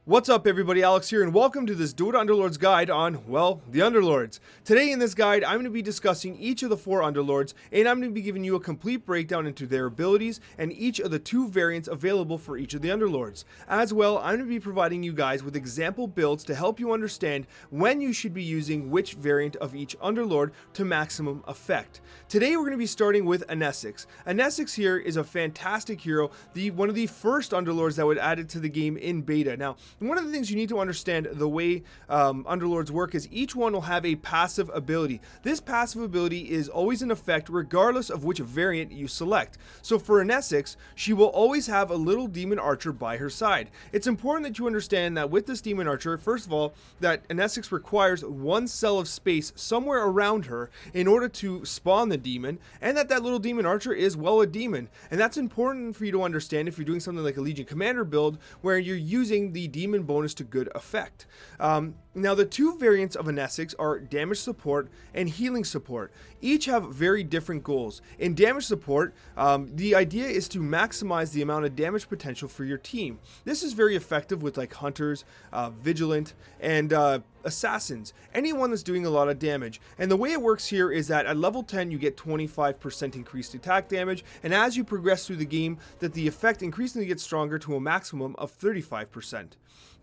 What's up everybody, Alex here, and welcome to this Dota Underlords guide on, well, the Underlords. Today in this guide, I'm going to be discussing each of the 4 Underlords, and I'm going to be giving you a complete breakdown into their abilities and each of the 2 variants available for each of the Underlords. As well, I'm going to be providing you guys with example builds to help you understand when you should be using which variant of each Underlord to maximum effect. Today we're going to be starting with ANESSIX. ANESSIX here is a fantastic hero, one of the first Underlords that was added to the game in beta. Now, one of the things you need to understand the way Underlords work is each one will have a passive ability. This passive ability is always in effect regardless of which variant you select. So for ANESSIX, she will always have a little demon archer by her side. It's important that you understand that with this demon archer, first of all, that ANESSIX requires 1 cell of space somewhere around her in order to spawn the demon, and that little demon archer is, well, a demon. And that's important for you to understand if you're doing something like a Legion Commander build where you're using the demon bonus to good effect. Now the 2 variants of ANESSIX are damage support and healing support. Each have very different goals. In damage support, the idea is to maximize the amount of damage potential for your team. This is very effective with like hunters, Vigilant, and assassins, anyone that's doing a lot of damage. And the way it works here is that at level 10 you get 25% increased attack damage, and as you progress through the game that the effect increasingly gets stronger to a maximum of 35%.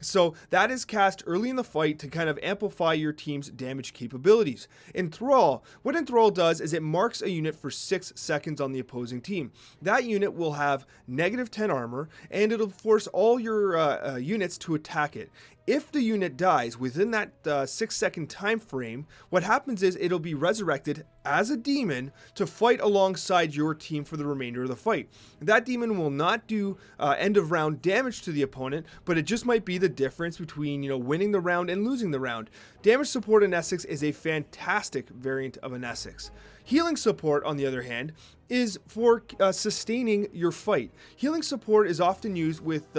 So that is cast early in the fight to kind of amplify your team's damage capabilities. Enthrall, what Enthrall does is it marks a unit for 6 seconds on the opposing team. That unit will have -10 armor, and it'll force all your units to attack it. If the unit dies within that 6-second time frame, what happens is it'll be resurrected as a demon to fight alongside your team for the remainder of the fight. That demon will not do end of round damage to the opponent, but it just might be the difference between, winning the round and losing the round. Damage support ANESSIX is a fantastic variant of ANESSIX. Healing support, on the other hand, is for sustaining your fight. Healing support is often used with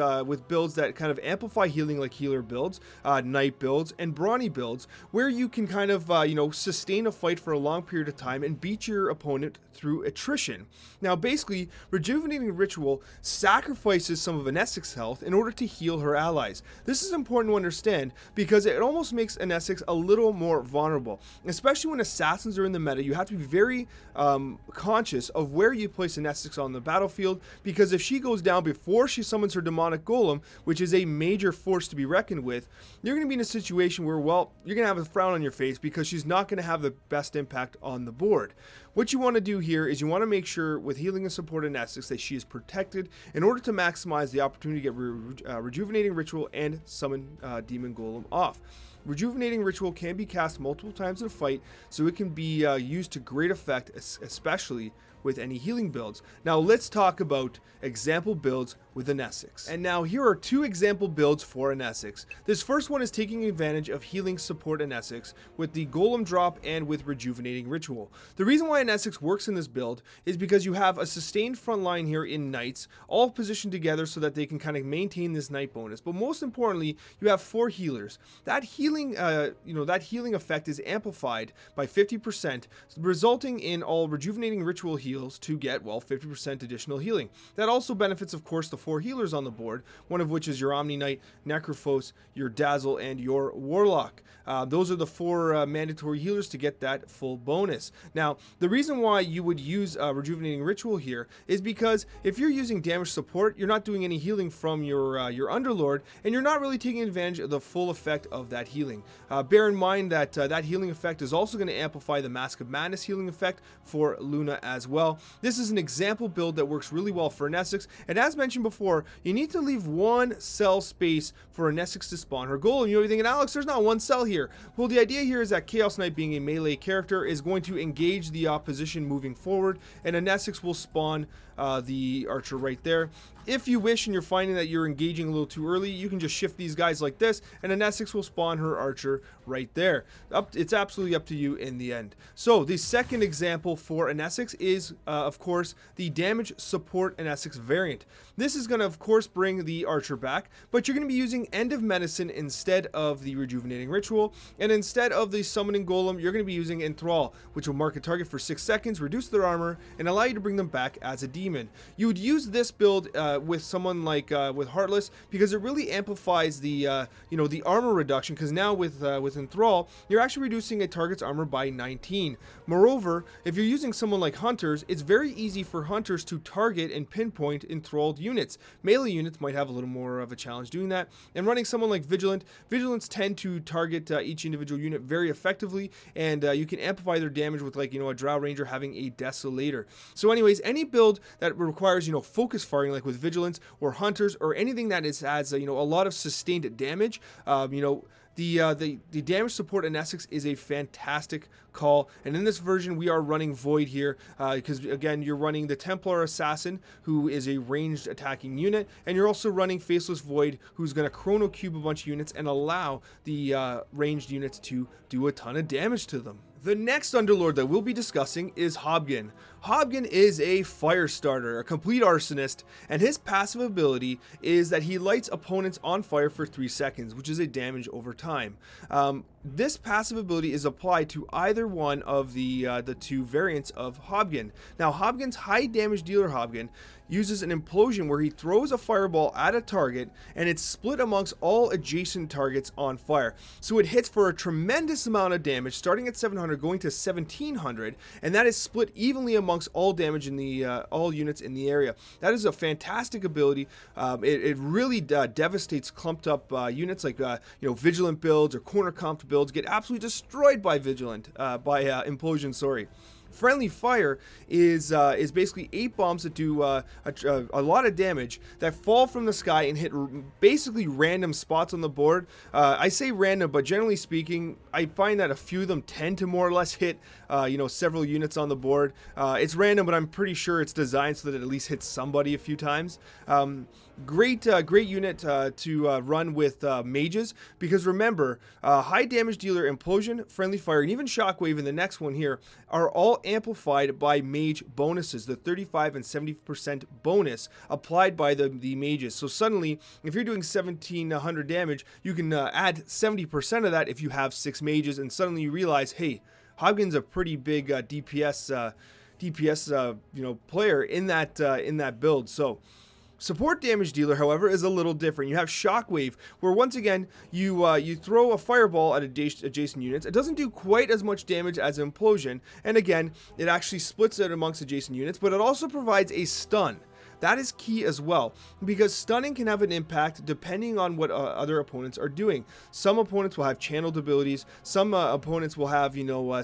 builds that kind of amplify healing, like healer builds, knight builds, and brawny builds, where you can kind of sustain a fight for a long period of time and beat your opponent through attrition. Now basically, Rejuvenating Ritual sacrifices some of ANESSIX's health in order to heal her allies. This is important to understand because it almost makes ANESSIX a little more vulnerable, especially when assassins are in the meta. You have to be very conscious of where you place ANESSIX on the battlefield, because if she goes down before she summons her demonic golem, which is a major force to be reckoned with, you're going to be in a situation where, well, you're going to have a frown on your face because she's not going to have the best impact on the board. What you want to do here is you want to make sure with healing and support ANESSIX that she is protected in order to maximize the opportunity to get Rejuvenating Ritual and summon Demon Golem off. Rejuvenating Ritual can be cast multiple times in a fight, so it can be used to great effect, especially with any healing builds. Now let's talk about example builds with ANESSIX. And now here are 2 example builds for ANESSIX. This first one is taking advantage of healing support ANESSIX with the Golem drop and with Rejuvenating Ritual. The reason why ANESSIX works in this build is because you have a sustained front line here in Knights, all positioned together so that they can kind of maintain this Knight bonus. But most importantly, you have 4 healers. That healing, that healing effect is amplified by 50%, resulting in all Rejuvenating Ritual heals to get, well, 50% additional healing. That also benefits, of course, the 4 healers on the board, one of which is your Omni Knight, Necrophos, your Dazzle, and your Warlock. Those are the 4 mandatory healers to get that full bonus. Now, the reason why you would use Rejuvenating Ritual here is because if you're using damage support, you're not doing any healing from your Underlord, and you're not really taking advantage of the full effect of that healing. Bear in mind that that healing effect is also going to amplify the Mask of Madness healing effect for Luna as well. This is an example build that works really well for ANESSIX, and as mentioned before, you need to leave 1 cell space for ANESSIX to spawn her golem. You know, you're thinking, Alex, there's not 1 cell here. Well, the idea here is that Chaos Knight, being a melee character, is going to engage the opposition moving forward, and ANESSIX will spawn the archer right there. If you wish and you're finding that you're engaging a little too early, you can just shift these guys like this, and ANESSIX will spawn her archer right there. It's absolutely up to you in the end. So the second example for ANESSIX is, of course, the damage support ANESSIX variant. This is going to, of course, bring the archer back, but you're going to be using End of Medicine instead of the Rejuvenating Ritual, and instead of the Summoning Golem, you're going to be using Enthrall, which will mark a target for 6 seconds, reduce their armor, and allow you to bring them back as a demon. You would use this build with someone like with Heartless, because it really amplifies the the armor reduction, because now with Enthrall, you're actually reducing a target's armor by 19. Moreover, if you're using someone like Hunters, it's very easy for Hunters to target and pinpoint enthralled units. Melee units might have a little more of a challenge doing that, and running someone like Vigilant, Vigilants tend to target each individual unit very effectively, and you can amplify their damage with, like, a Drow Ranger having a Desolator. So anyways, any build that requires, focus firing, like with Vigilance or Hunters, or anything that has a lot of sustained damage, the damage support ANESSIX is a fantastic call, and in this version we are running Void here, because again, you're running the Templar Assassin, who is a ranged attacking unit, and you're also running Faceless Void, who's going to chrono cube a bunch of units and allow the ranged units to do a ton of damage to them. The next Underlord that we'll be discussing is HOBGEN. HOBGEN is a fire starter, a complete arsonist, and his passive ability is that he lights opponents on fire for 3 seconds, which is a damage over time. This passive ability is applied to either one of the two variants of HOBGEN. Now, HOBGEN's high damage dealer HOBGEN uses an implosion where he throws a fireball at a target and it's split amongst all adjacent targets on fire. So it hits for a tremendous amount of damage, starting at 700 going to 1700, and that is split evenly amongst all damage in the all units in the area. That is a fantastic ability. It really devastates clumped up units like Vigilant builds or corner comped builds get absolutely destroyed by implosion. Sorry. Friendly fire is basically 8 bombs that do a lot of damage that fall from the sky and hit basically random spots on the board. I say random, but generally speaking, I find that a few of them tend to more or less hit several units on the board. It's random, but I'm pretty sure it's designed so that it at least hits somebody a few times. Great unit to run with mages, because remember, high damage dealer, implosion, friendly fire, and even shockwave in the next one here are all amplified by mage bonuses, the 35 and 70% bonus applied by the mages. So suddenly, if you're doing 1700 damage, you can add 70% of that if you have 6 mages, and suddenly you realize, hey, HOBGEN's a pretty big DPS player in that build. So support damage dealer, however, is a little different. You have Shockwave, where once again you throw a fireball at adjacent units. It doesn't do quite as much damage as Implosion, and again, it actually splits it amongst adjacent units, but it also provides a stun. That is key as well, because stunning can have an impact depending on what other opponents are doing. Some opponents will have channeled abilities. Some opponents will have,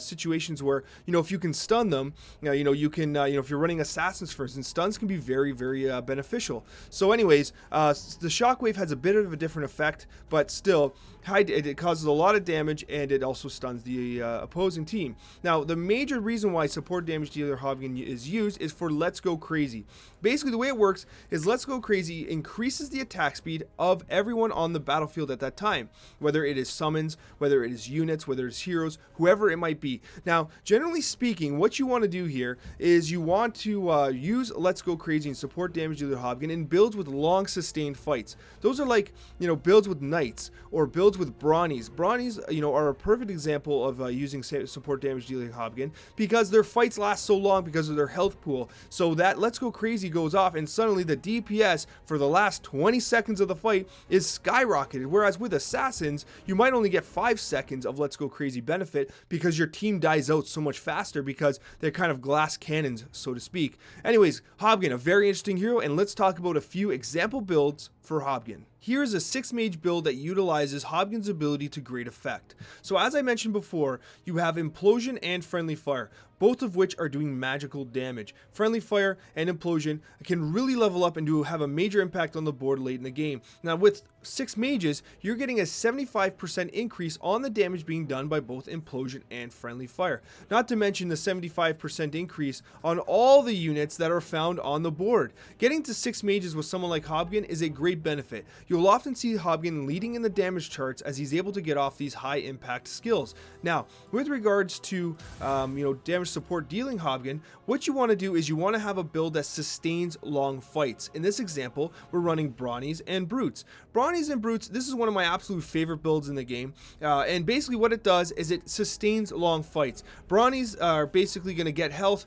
situations where, if you can stun them, you can, if you're running assassins, for instance, stuns can be very, very beneficial. So anyways, the shockwave has a bit of a different effect, but still, it causes a lot of damage, and it also stuns the opposing team. Now, the major reason why support damage dealer HOBGEN is used is for Let's Go Crazy. Basically, the way it works is Let's Go Crazy increases the attack speed of everyone on the battlefield at that time, whether it is summons, whether it is units, whether it's heroes, whoever it might be. Now, generally speaking, what you want to do here is you want to use Let's Go Crazy and support damage dealer HOBGEN in builds with long sustained fights. Those are like, builds with knights or builds with brawnies. Brawnies, are a perfect example of using support damage dealer HOBGEN, because their fights last so long because of their health pool. So that Let's Go Crazy goes off, and suddenly the DPS for the last 20 seconds of the fight is skyrocketed, whereas with assassins you might only get 5 seconds of Let's Go Crazy benefit because your team dies out so much faster because they're kind of glass cannons, so to speak. Anyways, HOBGEN, a very interesting hero, and let's talk about a few example builds for HOBGEN. Here is a 6 mage build that utilizes HOBGEN's ability to great effect. So as I mentioned before, you have Implosion and Friendly Fire, both of which are doing magical damage. Friendly Fire and Implosion can really level up and have a major impact on the board late in the game. Now with 6 mages, you're getting a 75% increase on the damage being done by both Implosion and Friendly Fire. Not to mention the 75% increase on all the units that are found on the board. Getting to 6 mages with someone like HOBGEN is a great benefit. You'll often see HOBGEN leading in the damage charts as he's able to get off these high impact skills. Now, with regards to damage support dealing HOBGEN, what you want to do is you want to have a build that sustains long fights. In this example, we're running Brawnies and Brutes. Brawnies and Brutes, this is one of my absolute favorite builds in the game, and basically what it does is it sustains long fights. Brawnies are basically going to get health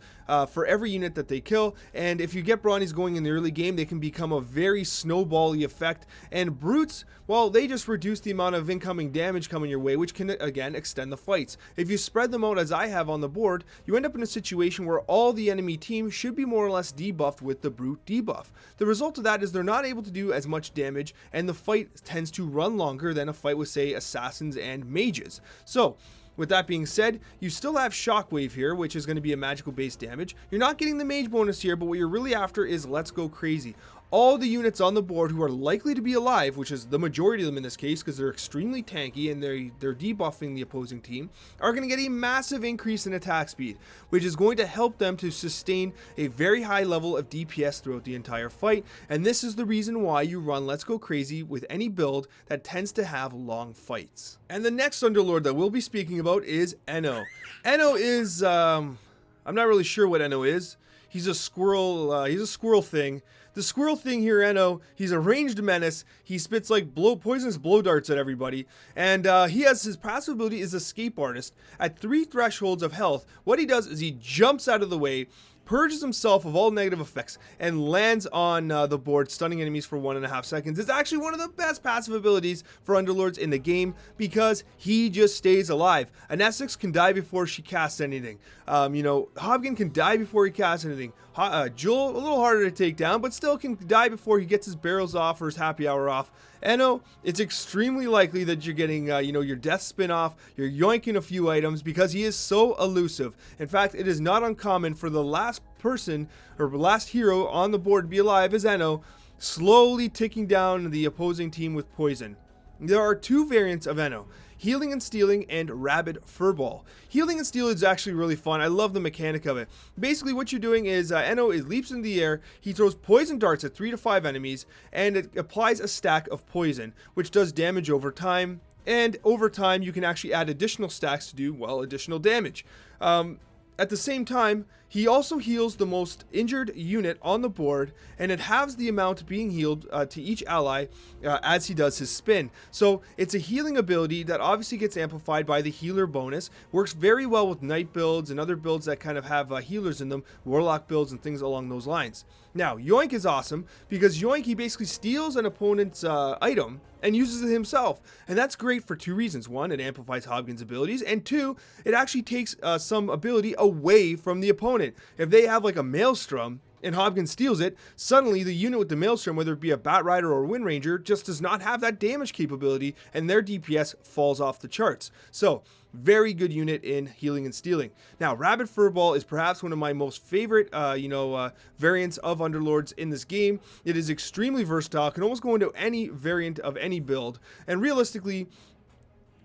for every unit that they kill, and if you get Brawnies going in the early game, they can become a very snowball-y effect, and Brutes, well, they just reduce the amount of incoming damage coming your way, which can, again, extend the fights. If you spread them out as I have on the board, you end up in a situation where all the enemy team should be more or less debuffed with the Brute debuff. The result of that is they're not able to do as much damage, and the fight tends to run longer than a fight with, say, Assassins and Mages. So, with that being said, you still have Shockwave here, which is going to be a magical base damage. You're not getting the mage bonus here, but what you're really after is Let's Go Crazy. All the units on the board who are likely to be alive, which is the majority of them in this case because they're extremely tanky and they're debuffing the opposing team, are going to get a massive increase in attack speed, which is going to help them to sustain a very high level of DPS throughout the entire fight. And this is the reason why you run Let's Go Crazy with any build that tends to have long fights. And the next Underlord that we'll be speaking about is ENNO. ENNO is, I'm not really sure what ENNO is. He's a squirrel thing. The squirrel thing here, ENNO, he's a ranged menace. He spits like poisonous blow darts at everybody. And he has his passive ability is Escape Artist. At 3 thresholds of health, what he does is he jumps out of the way, purges himself of all negative effects, and lands on the board, stunning enemies for 1.5 seconds. It's actually one of the best passive abilities for Underlords in the game because he just stays alive. ANESSIX can die before she casts anything. HOBGEN can die before he casts anything. JULL, a little harder to take down, but still can die before he gets his barrels off or his happy hour off. ENNO, it's extremely likely that you're getting, your death spin off, you're yoinking a few items because he is so elusive. In fact, it is not uncommon for the last person or last hero on the board to be alive as ENNO, slowly ticking down the opposing team with poison. There are 2 variants of ENNO. Healing and Stealing, and Rabid Furball. Healing and Stealing is actually really fun. I love the mechanic of it. Basically, what you're doing is ENNO leaps in the air, he throws poison darts at 3 to 5 enemies, and it applies a stack of poison, which does damage over time. And over time, you can actually add additional stacks to do, well, additional damage. At the same time, he also heals the most injured unit on the board, and it halves the amount being healed to each ally as he does his spin. So it's a healing ability that obviously gets amplified by the healer bonus. Works very well with knight builds and other builds that kind of have healers in them, warlock builds and things along those lines. Now, Yoink is awesome because Yoink, he basically steals an opponent's item and uses it himself. And that's great for 2 reasons. 1, it amplifies HOBGEN's abilities, and 2, it actually takes some ability away from the opponent. If they have like a Maelstrom and HOBGEN steals it, suddenly the unit with the Maelstrom, whether it be a Bat Rider or a Wind Ranger, just does not have that damage capability, and their DPS falls off the charts. So, very good unit in Healing and Stealing. Now, Rabid Furball is perhaps one of my most favorite, variants of Underlords in this game. It is extremely versatile, can almost go into any variant of any build, and realistically,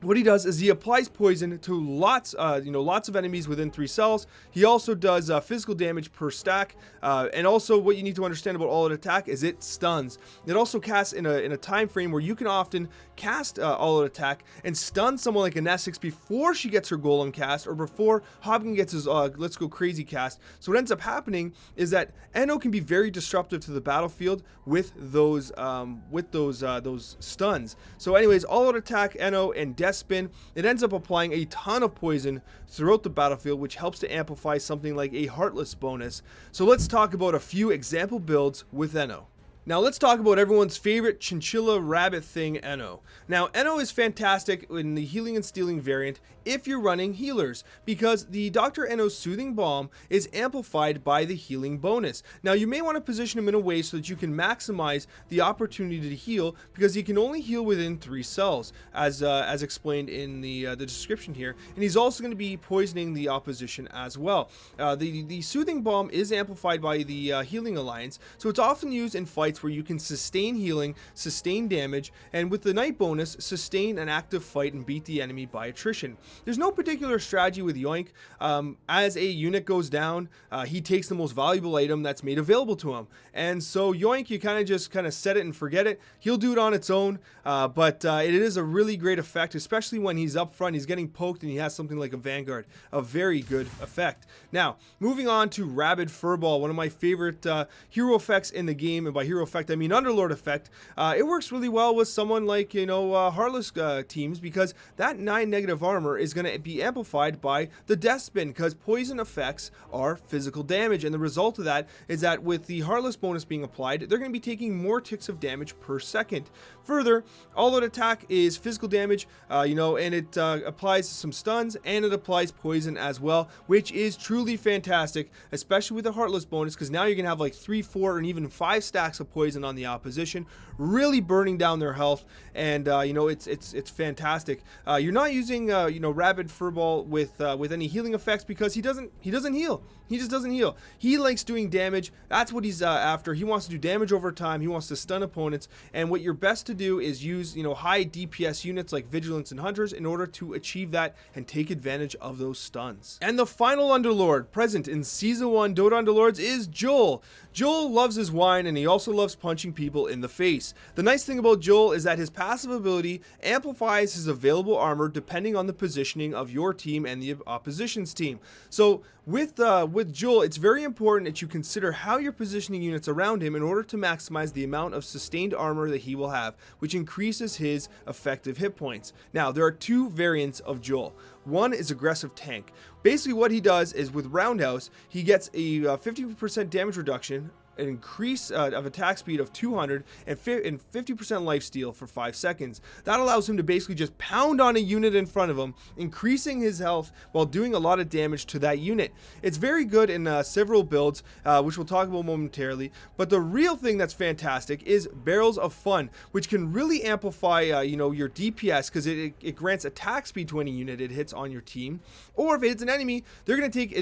what he does is he applies poison to lots of enemies within 3 cells. He also does physical damage per stack, and also what you need to understand about all-out attack is it stuns. It also casts in a time frame where you can often cast all-out attack and stun someone like ANESSIX before she gets her golem cast or before HOBGEN gets his Let's Go Crazy cast. So what ends up happening is that ENNO can be very disruptive to the battlefield with those stuns. So anyways, all-out attack, ENNO, and death spin, it ends up applying a ton of poison throughout the battlefield, which helps to amplify something like a Heartless bonus. So let's talk about a few example builds with ENNO. Now let's talk about everyone's favorite chinchilla rabbit thing, ENNO. Now ENNO is fantastic in the Healing and Stealing variant if you're running healers, because the Dr. ENNO's Soothing Balm is amplified by the healing bonus. Now you may want to position him in a way so that you can maximize the opportunity to heal, because he can only heal within 3 cells, as explained in the description here, and he's also going to be poisoning the opposition as well. The Soothing Balm is amplified by the Healing Alliance, so it's often used in fights where you can sustain healing, sustain damage, and with the night bonus, sustain an active fight and beat the enemy by attrition. There's no particular strategy with Yoink. As a unit goes down, he takes the most valuable item that's made available to him. And so Yoink, you kind of set it and forget it. He'll do it on its own, but it is a really great effect, especially when he's up front, he's getting poked and he has something like a Vanguard. A very good effect. Now, moving on to Rabid Furball, one of my favorite hero effects in the game, and by hero effect, I mean Underlord effect, it works really well with someone like, Heartless teams, because that 9 negative armor is going to be amplified by the death spin, because poison effects are physical damage, and the result of that is that with the Heartless bonus being applied, they're going to be taking more ticks of damage per second. Further, all-out attack is physical damage, and it applies some stuns, and it applies poison as well, which is truly fantastic, especially with the Heartless bonus, because now you're going to have like 3, 4, and even 5 stacks of poison on the opposition, really burning down their health, and it's fantastic. You're not using Rabid Furball with any healing effects, because he doesn't heal. He just doesn't heal. He likes doing damage. That's what he's after. He wants to do damage over time. He wants to stun opponents, and what you're best to do is use high DPS units like Vigilants and Hunters in order to achieve that and take advantage of those stuns. And the final Underlord present in Season 1 Dota Underlords is JULL. JULL loves his wine, and he also loves punching people in the face. The nice thing about JULL is that his passive ability amplifies his available armor depending on the positioning of your team and the opposition's team. So with JULL, it's very important that you consider how you're positioning units around him in order to maximize the amount of sustained armor that he will have, which increases his effective hit points. Now, there are 2 variants of JULL. One is aggressive tank. Basically what he does is with Roundhouse, he gets a 50% damage reduction, an increase of attack speed of 200, and 50% lifesteal for 5 seconds. That allows him to basically just pound on a unit in front of him, increasing his health while doing a lot of damage to that unit. It's very good in several builds, which we'll talk about momentarily, but the real thing that's fantastic is Barrels of Fun, which can really amplify your DPS, because it grants attack speed to any unit it hits on your team, or if it hits an enemy, they're going to take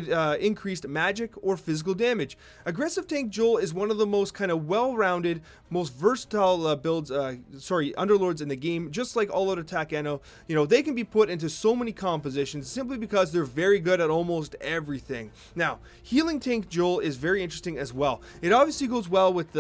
increased magic or physical damage. Aggressive Tank JULL is one of the most kind of well-rounded, most versatile Underlords in the game, just like All Out Attack ENNO. They can be put into so many compositions simply because they're very good at almost everything. Now, Healing Tank JULL is very interesting as well. It obviously goes well with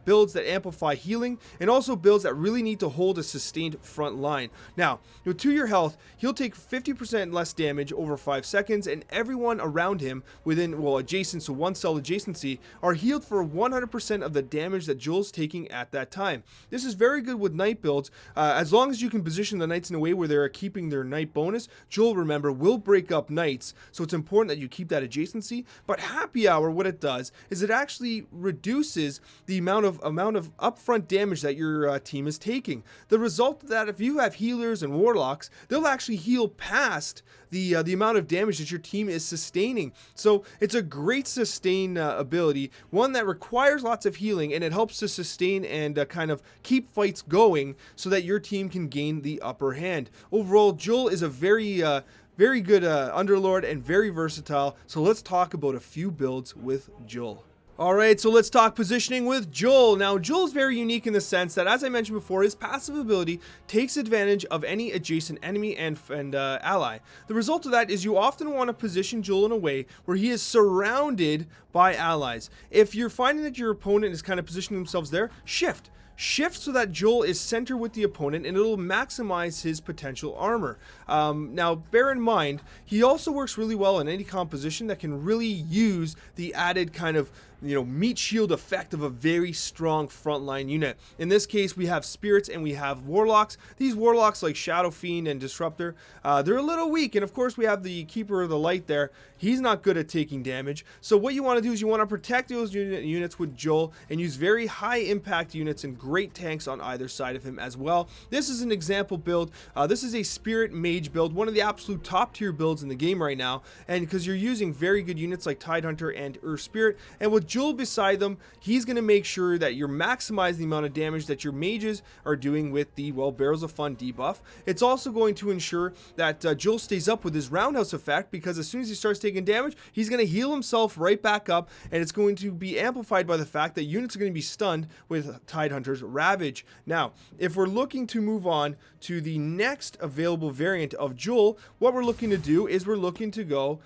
builds that amplify healing, and also builds that really need to hold a sustained front line. Now, to your health, he'll take 50% less damage over 5 seconds, and everyone around him within, adjacent, so 1 cell adjacency, are healed for 100% of the damage that JULL's taking at that time. This is very good with Knight builds. As long as you can position the Knights in a way where they're keeping their Knight bonus, JULL, remember, will break up Knights, so it's important that you keep that adjacency. But Happy Hour, what it does is it actually reduces the amount of upfront damage that your team is taking. The result of that, if you have healers and warlocks, they'll actually heal past the amount of damage that your team is sustaining. So it's a great sustain ability, one that requires lots of healing, and it helps to sustain and kind of keep fights going so that your team can gain the upper hand. Overall, JULL is a very good Underlord and very versatile. So let's talk about a few builds with JULL. Alright, so let's talk positioning with JULL. Now, JULL is very unique in the sense that, as I mentioned before, his passive ability takes advantage of any adjacent enemy and ally. The result of that is you often want to position JULL in a way where he is surrounded by allies. If you're finding that your opponent is kind of positioning themselves there, shift so that JULL is centered with the opponent, and it'll maximize his potential armor. Now, bear in mind, he also works really well in any composition that can really use the added kind of meat shield effect of a very strong frontline unit. In this case, we have spirits and we have warlocks. These warlocks, like Shadow Fiend and Disruptor, they're a little weak, and of course we have the Keeper of the Light there. He's not good at taking damage. So what you want to do is you want to protect those units with JULL and use very high impact units and great tanks on either side of him as well. This is an example build. This is a Spirit Mage build, one of the absolute top tier builds in the game right now, and because you're using very good units like Tidehunter and Earth Spirit, and with JULL beside them, he's going to make sure that you're maximizing the amount of damage that your mages are doing with the, Barrels of Fun debuff. It's also going to ensure that JULL stays up with his roundhouse effect, because as soon as he starts taking damage, he's going to heal himself right back up, and it's going to be amplified by the fact that units are going to be stunned with Tidehunter's Ravage. Now, if we're looking to move on to the next available variant of JULL, what we're looking to do is we're looking to go,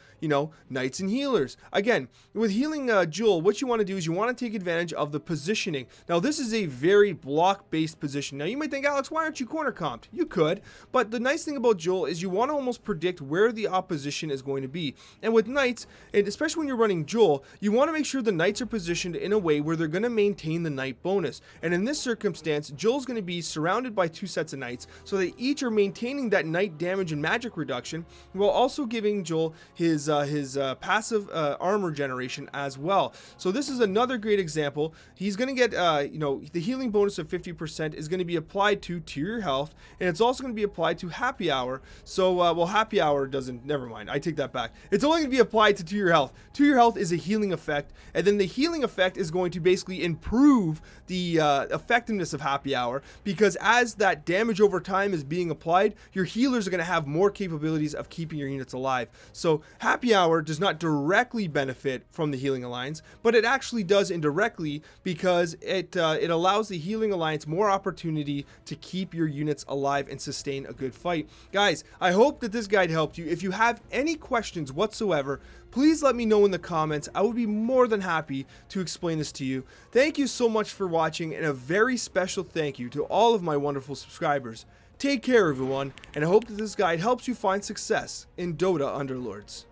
Knights and Healers. Again, with healing JULL, what what you want to do is you want to take advantage of the positioning. Now, this is a very block-based position. Now, you might think, Alex, why aren't you corner comped? You could, but the nice thing about JULL is you want to almost predict where the opposition is going to be. And with knights, and especially when you're running JULL, you want to make sure the knights are positioned in a way where they're going to maintain the knight bonus. And in this circumstance, JULL is going to be surrounded by 2 sets of knights, so they each are maintaining that knight damage and magic reduction, while also giving JULL his passive armor generation as well. So this is another great example. He's going to get, the healing bonus of 50% is going to be applied to your health, and it's also going to be applied to happy hour. So, well, happy hour doesn't, never mind, I take that back. It's only going to be applied to your health. To your health is a healing effect, and then the healing effect is going to basically improve the effectiveness of happy hour, because as that damage over time is being applied, your healers are going to have more capabilities of keeping your units alive. So happy hour does not directly benefit from the healing alliance, but it actually does indirectly, because it allows the healing alliance more opportunity to keep your units alive and sustain a good fight. Guys, I hope that this guide helped you. If you have any questions whatsoever, please let me know in the comments. I would be more than happy to explain this to you. Thank you so much for watching, and a very special thank you to all of my wonderful subscribers. Take care, everyone, and I hope that this guide helps you find success in Dota Underlords.